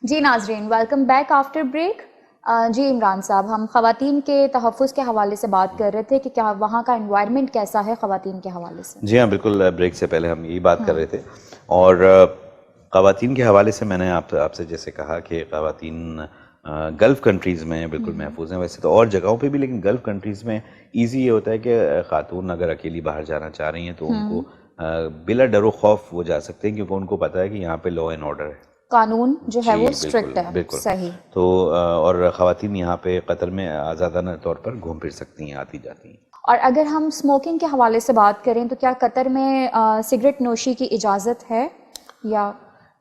जी नाजरीन, welcome back after break. जी इमरान साहब, हम ख़वातीन के तहफ़्फ़ुज़ के हवाले से बात कर रहे थे कि क्या वहाँ का एनवायरनमेंट कैसा है ख़वातीन के हवाले से। जी हाँ, बिल्कुल। ब्रेक से पहले हम यही बात कर रहे थे और ख़वातीन के हवाले से मैंने आपसे जैसे कहा कि ख़वातीन गल्फ़ कंट्रीज़ में बिल्कुल महफूज हैं, वैसे तो और जगहों पे भी, लेकिन गल्फ़ कंट्रीज़ में ईज़ी ये होता है कि ख़ातून अगर अकेली बाहर जाना चाह रही हैं तो उनको बिला डर व खौफ वो जा सकते हैं, क्योंकि उनको पता है कि यहाँ पे लॉ एंड ऑर्डर है, कानून जो है वो जी बिल्कुल स्ट्रिक्ट है। बिल्कुल। सही। तो और ख़वातीन यहाँ पे कतर में आज़ादाना तौर पर घूम फिर सकती हैं, आती जाती हैं। और अगर हम स्मोकिंग के हवाले से बात करें तो क्या कतर में सिगरेट नोशी की इजाज़त है या?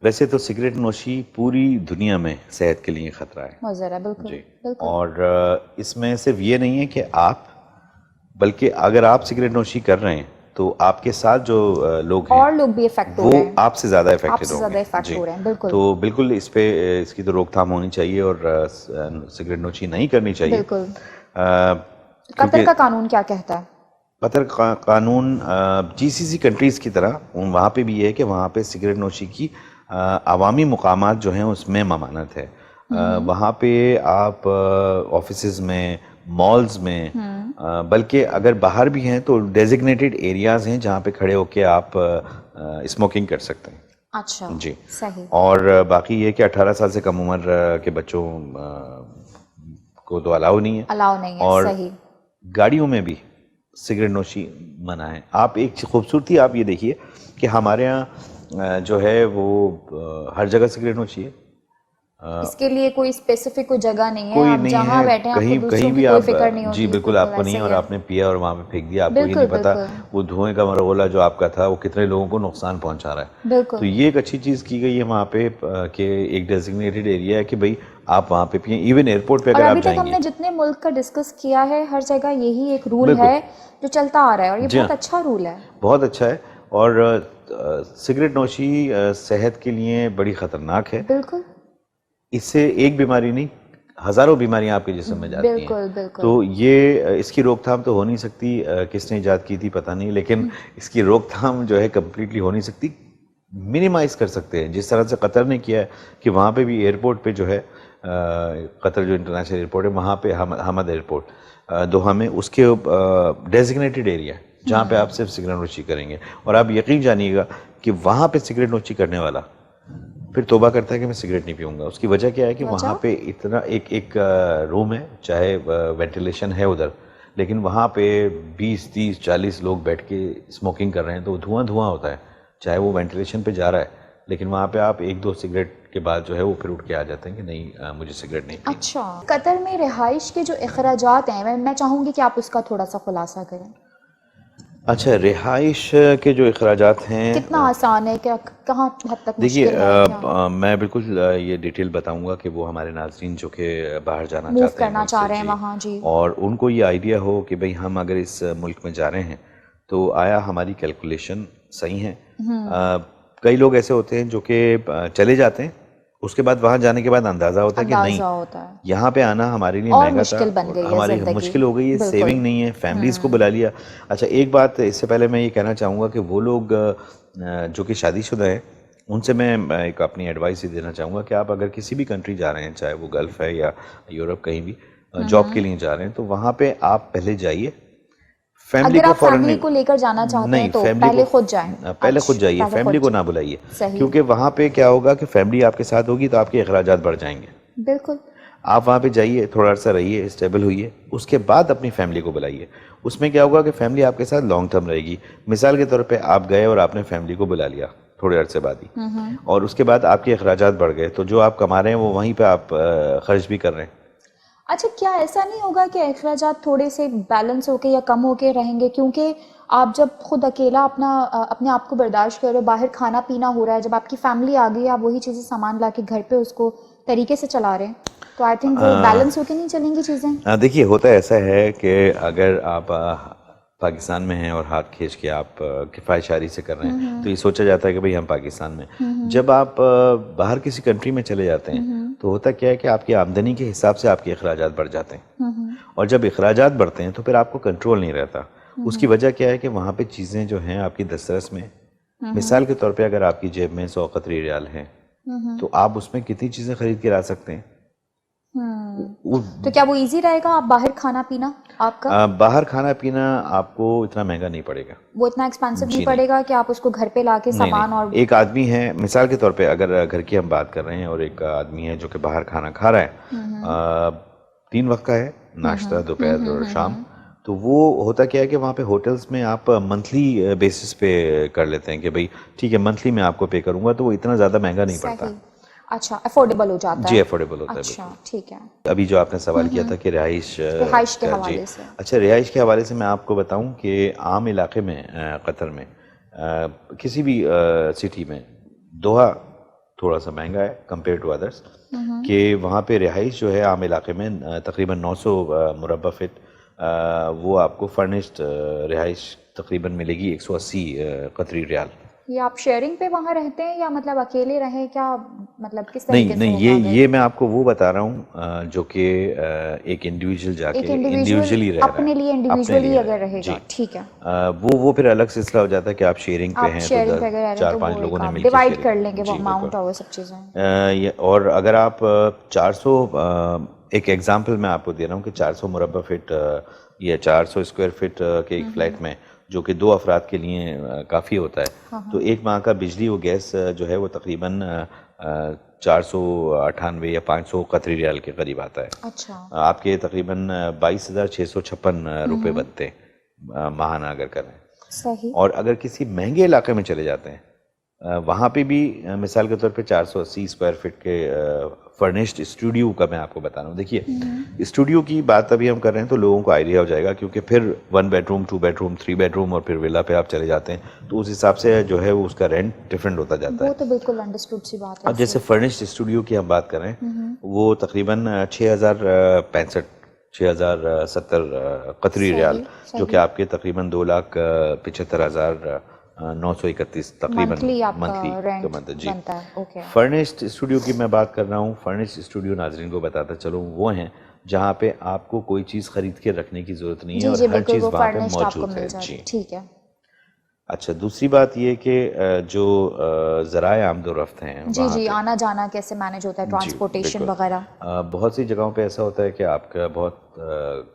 वैसे तो सिगरेट नोशी पूरी दुनिया में सेहत के लिए खतरा है मुज़र है, बिल्कुल जी। बिल्कुल। और इसमें सिर्फ ये नहीं है कि आप, बल्कि अगर आप सिगरेट नोशी कर रहे हैं तो आपके साथ जो लोग हैं और लोग भी इफेक्ट हो वो रहे हैं, आपसे ज़्यादा इफेक्टेड आपसे ज़्यादा होंगे इफेक्ट जी। हो रहे हैं, बिल्कुल तो बिल्कुल इस पे इसकी तो रोकथाम होनी चाहिए और सिगरेट नोशी नहीं करनी चाहिए, बिल्कुल। क्योंकि कतर का कानून क्या कहता है? कतर का कानून जीसीसी कंट्रीज़ की तरह वहाँ पे भी ये है कि वहाँ पे सिगरेट नोशी की अवामी मुकामात जो हैं उसमें ममानत है। वहाँ पे आप ऑफिसेज़ में, मॉल्स में, बल्कि अगर बाहर भी हैं तो डेजिग्नेटेड एरियाज़ हैं जहाँ पे खड़े होके आप स्मोकिंग कर सकते हैं। अच्छा, जी। सही। और बाकी ये कि 18 साल से कम उम्र के बच्चों को तो अलाउ नहीं है, अलाउ नहीं है, और सही। गाड़ियों में भी सिगरेट नोशी मना है। आप एक खूबसूरती आप ये देखिए कि हमारे यहाँ जो है वो हर जगह सिगरेट नोशी है। इसके लिए कोई स्पेसिफिक कोई जगह नहीं है, कोई आप नहीं जहाँ है, बैठे हैं आपको कहीं कहीं दूसरों की भी कोई आप फिक्र नहीं जी होगी, बिल्कुल बिल्कुल आपको नहीं ऐसा है, ही और है। आपने पिया और वहाँ पे फेंक दिया, आपको ये बिल्कुल नहीं पता बिल्कुल वो धुएं का मरगोला जो आपका था वो कितने लोगों को नुकसान पहुँचा रहा है। तो बिल्कुल। ये एक अच्छी चीज़ की गई है वहाँ पे कि एक डेजिग्नेटेड एरिया है कि भाई आप वहाँ पे पिए। इवन एयरपोर्ट पे और अगर आप अभी तक जाएंगे, हमने जितने मुल्क का डिस्कस किया है हर जगह यही एक रूल बिल्कुल है जो चलता आ रहा है, और ये जी बहुत हाँ, अच्छा रूल है। बहुत अच्छा है। और सिगरेट नोशी सेहत के लिए बड़ी ख़तरनाक है। बिल्कुल इससे एक बीमारी नहीं, हज़ारों बीमारियां आपके जिस्म में जाती हैं। बिल्कुल बिल्कुल। तो ये इसकी रोकथाम तो हो नहीं सकती, किसने इजाद की थी पता नहीं, लेकिन इसकी रोकथाम जो है कम्प्लीटली हो नहीं सकती। मिनिमाइज़ कर सकते हैं जिस तरह से कतर ने किया है कि वहाँ पे भी एयरपोर्ट पे जो है कतर जो इंटरनेशनल एयरपोर्ट है वहाँ पे हमद एयरपोर्ट दोहा में, उसके डेजिग्नेटेड एरिया है जहाँ पे आप सिर्फ सिगरेट नोशी करेंगे। और आप यकीन जानिएगा कि वहाँ पे सिगरेट नोशी करने वाला फिर तौबा करता है कि मैं सिगरेट नहीं पीऊंगा। उसकी वजह क्या है कि वहाँ वजह? पे इतना एक एक रूम है, चाहे वेंटिलेशन है उधर, लेकिन वहाँ पे 20 30 40 लोग बैठ के स्मोकिंग कर रहे हैं, तो धुआं धुआं होता है, चाहे वो वेंटिलेशन पे जा रहा है, लेकिन वहाँ पे आप एक दो सिगरेट के बाद जो है वो फिर उठ के आ जाते हैं कि नहीं मुझे सिगरेट नहीं पीनी। अच्छा, कतर में रिहाइश के जो अखराजात हैं मैं चाहूँगी कि आप उसका थोड़ा सा खुलासा करें। अच्छा, रिहाइश के जो अखराजात हैं, कितना आसान है, क्या कहाँ हद तक देखिए मुश्किल है, क्या मैं बिल्कुल ये डिटेल बताऊंगा कि वो हमारे नाज़रीन जो कि बाहर जाना मूव चाहते हैं करना मुल्क चाह से, रहे हैं जी, वहाँ? जी। और उनको ये आइडिया हो कि भाई हम अगर इस मुल्क में जा रहे हैं तो आया हमारी कैलकुलेशन सही है। कई लोग ऐसे होते हैं जो कि चले जाते हैं, उसके बाद वहाँ जाने के बाद अंदाज़ा होता है कि नहीं, अंदाजा होता है यहाँ पे आना हमारे लिए और महंगा था मुश्किल बन और गई है हमारी ज़िंदगी। मुश्किल हो गई है, बिल्कुल। सेविंग नहीं है, फैमिलीज़ को बुला लिया। अच्छा, एक बात इससे पहले मैं ये कहना चाहूँगा कि वो लोग जो कि शादीशुदा हैं, उनसे मैं एक अपनी एडवाइस ही देना चाहूँगा कि आप अगर किसी भी कंट्री जा रहे हैं, चाहे वो गल्फ़ है या यूरोप, कहीं भी जॉब के लिए जा रहे हैं, तो वहाँ पे आप पहले जाइए, फैमिली अगर को आप फ़ौरन फैमिली नहीं, को लेकर जाना चाहते हैं नहीं तो फैमिली पहले को खुद जाएं। पहले खुद अच्छा, जाइए, पहले फैमिली खुद को जाएं। ना बुलाइए, सही। क्योंकि वहाँ पे क्या होगा कि फैमिली आपके साथ होगी तो आपके अखराजात बढ़ जाएंगे। बिल्कुल। आप वहाँ पे जाइए, थोड़ा अर्सा रहिए, स्टेबल होइए, उसके बाद अपनी फैमिली को बुलाइए। उसमें क्या होगा कि फैमिली आपके साथ लॉन्ग टर्म रहेगी। मिसाल के तौर पे आप गए और आपने फैमिली को बुला लिया थोड़े अरसे बाद ही, और उसके बाद आपके अखराजात बढ़ गए, तो जो आप कमा रहे हैं वो वहीं पे आप खर्च भी कर रहे हैं। अच्छा, क्या ऐसा नहीं होगा कि अखराजात थोड़े से बैलेंस होके या कम होके रहेंगे, क्योंकि आप जब खुद अकेला अपने आप को बर्दाश्त कर रहे हो, बाहर खाना पीना हो रहा है, जब आपकी फैमिली आ गई आप वही चीज़ें सामान ला के घर पे उसको तरीके से चला रहे हैं, तो आई थिंक वो बैलेंस होके नहीं चलेंगी चीज़ें। देखिए, होता ऐसा है कि अगर आप पाकिस्तान में हैं और हाथ खींच के आप किफ़ायतशारी से कर रहे हैं तो ये सोचा जाता है कि भाई हम पाकिस्तान में। जब आप बाहर किसी कंट्री में चले जाते हैं तो होता क्या है कि आपकी आमदनी के हिसाब से आपके अखराजात बढ़ जाते हैं, और जब अखराजात बढ़ते हैं तो फिर आपको कंट्रोल नहीं रहता। उसकी वजह क्या है कि वहाँ पे चीज़ें जो हैं आपकी दस्तरस में, मिसाल के तौर पे अगर आपकी जेब में 100 कतरी रियाल हैं तो आप उसमें कितनी चीजें खरीद के ला सकते हैं। तो क्या वो इजी रहेगा आप बाहर खाना पीना आपका? बाहर खाना पीना आपको इतना महंगा नहीं पड़ेगा, वो इतना एक्सपेंसिव नहीं जी पड़ेगा कि आप उसको घर पे लाके नहीं सामान नहीं। और एक आदमी है, मिसाल के तौर पे अगर घर की हम बात कर रहे हैं और एक आदमी है जो कि बाहर खाना खा रहा है, 3 वक्त का है, नाश्ता दोपहर और शाम, तो वो होता क्या है कि वहाँ पे होटल्स में आप मंथली बेसिस पे कर लेते हैं कि भाई ठीक है मंथली मैं आपको पे करूँगा, तो वो इतना ज़्यादा महंगा नहीं पड़ता। सही, अच्छा अफोर्डेबल हो जाता जी है। अफोर्डेबल होता है अच्छा ठीक है। बिल्कुल। अभी जो आपने सवाल किया था कि रिहाइश रिहाइश के का, जी हवाले से अच्छा, रिहाइश के हवाले से मैं आपको बताऊं कि आम इलाके में कतर में किसी भी सिटी में दोहा थोड़ा सा महंगा है कंपेयर टू अदर्स, कि वहाँ पे रिहाइश जो है आम इलाके में तकरीबन 900 मुरब्बा फिट वो आपको फर्निश्ड रिहाइश तकरीबन मिलेगी 180 कतरी रियाल। ये आप शेयरिंग पे वहाँ रहते हैं या मतलब अकेले रहें क्या, मतलब किस नहीं तरीके से नहीं, होगा अगर? ये मैं आपको वो बता रहा हूँ जो कि एक इंडिविजुअल एक जाके इंडिविजुअल इंडिविजुअली रह रहा है, अपने लिए अपने इंडिविजुअली लिए अगर रह, रहेगा, जी ठीक है। वो फिर अलग सिलसिला हो जाता है कि आप शेयरिंग पे आप हैं शेयरिंग तो पे अगर रह रहे हैं चार तो पांच वो लोगों एक ने आप मिलकर डिवाइड शेयरिंग, कर लेंगे वो जी अमाउंट बिल्कुल। और वो सब चीज़ें। और अगर आप 400 एक एग्जांपल मैं आपको दे रहा हूँ कि 400 मुरब्बा फिट या 400 स्क्वायर फिट के एक फ्लैट में जो कि 2 अफराद के लिए काफ़ी होता है, तो एक माह का बिजली व गैस जो है वो तकरीबन 498 या 500 कतरी रियाल के करीब आता है। अच्छा आपके तकरीबन 22,656 रुपये बनते हैं माहाना अगर करें। सही। और अगर किसी महंगे इलाके में चले जाते हैं वहाँ पे भी मिसाल के तौर पे 480 स्क्वायर फीट के फर्निश्ड स्टूडियो का मैं आपको बता रहा हूँ। देखिए स्टूडियो की बात अभी हम कर रहे हैं तो लोगों को आइडिया हो जाएगा, क्योंकि फिर 1 बेडरूम 2 बेडरूम 3 बेडरूम और फिर विला पे आप चले जाते हैं तो उस हिसाब से जो है वो उसका रेंट डिफरेंट होता जाता वो है। तो बिल्कुल अंडरस्टूड सी बात है। अब जैसे फर्निश्ड स्टूडियो की हम बात करें वो तकरीबन 6,070 कतरी रियाल, जो कि आपके तकरीबन 2,75,931 तकरीबन मंथली आपका मंथली रेंट तो जी। बनता है, ओके। फर्निश्ड स्टूडियो की मैं बात कर रहा हूँ। फर्निश्ड स्टूडियो नाजरीन को बताता चलो वो हैं जहाँ पे आपको कोई चीज़ खरीद के रखने की ज़रूरत नहीं है जी और जी हर बिल्कुल, चीज़ वो वहाँ पे फर्निश्ड आपको मौजूद है, मिल जाती जी। है, ठीक है। अच्छा, दूसरी बात ये कि जो ज़राए आमदोरफ्त हैं जी वहाँ जी, पे, आना जाना कैसे मैनेज होता है, जी ट्रांसपोर्टेशन बिल्कुल। वगैरह? बहुत सी जगहों पे ऐसा होता है कि आपका बहुत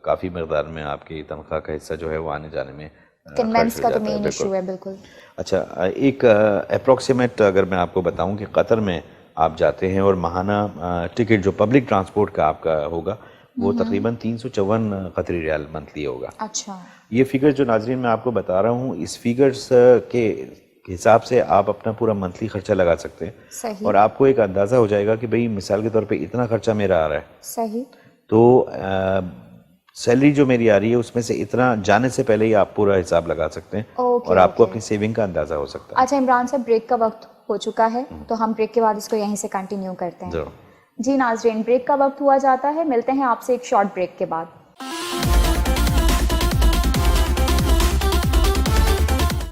काफ़ी मकदार में आपकी तनख्वाह का हिस्सा जो है वो आने जाने में खर्च कन्वेंस हो का तो जाता है, मेन इशू बिल्कुल। है, बिल्कुल। अच्छा, एक अप्रोक्सीमेट अगर मैं आपको बताऊं कि कतर में आप जाते हैं और माहाना टिकट जो पब्लिक ट्रांसपोर्ट का आपका होगा वो तकरीबन 354 कतरी रियाल मंथली होगा। अच्छा ये फिगर जो नाजरीन मैं आपको बता रहा हूँ इस फिगर्स के हिसाब से आप अपना पूरा मंथली खर्चा लगा सकते हैं सही और आपको एक अंदाज़ा हो जाएगा कि भाई मिसाल के तौर पे इतना खर्चा मेरा आ रहा है, सही। तो सैलरी जो मेरी आ रही है उसमें से इतना जाने से पहले ही आप पूरा हिसाब लगा सकते हैं ओके और आपको ओके। अपनी सेविंग का अंदाज़ा हो सकता है। अच्छा इमरान साहब, ब्रेक का वक्त हो चुका है तो हम ब्रेक के बाद इसको यहीं से कंटिन्यू करते हैं। ज़रूर। जी नाजरीन, ब्रेक का वक्त हुआ जाता है, मिलते हैं आपसे एक शॉर्ट ब्रेक के बाद।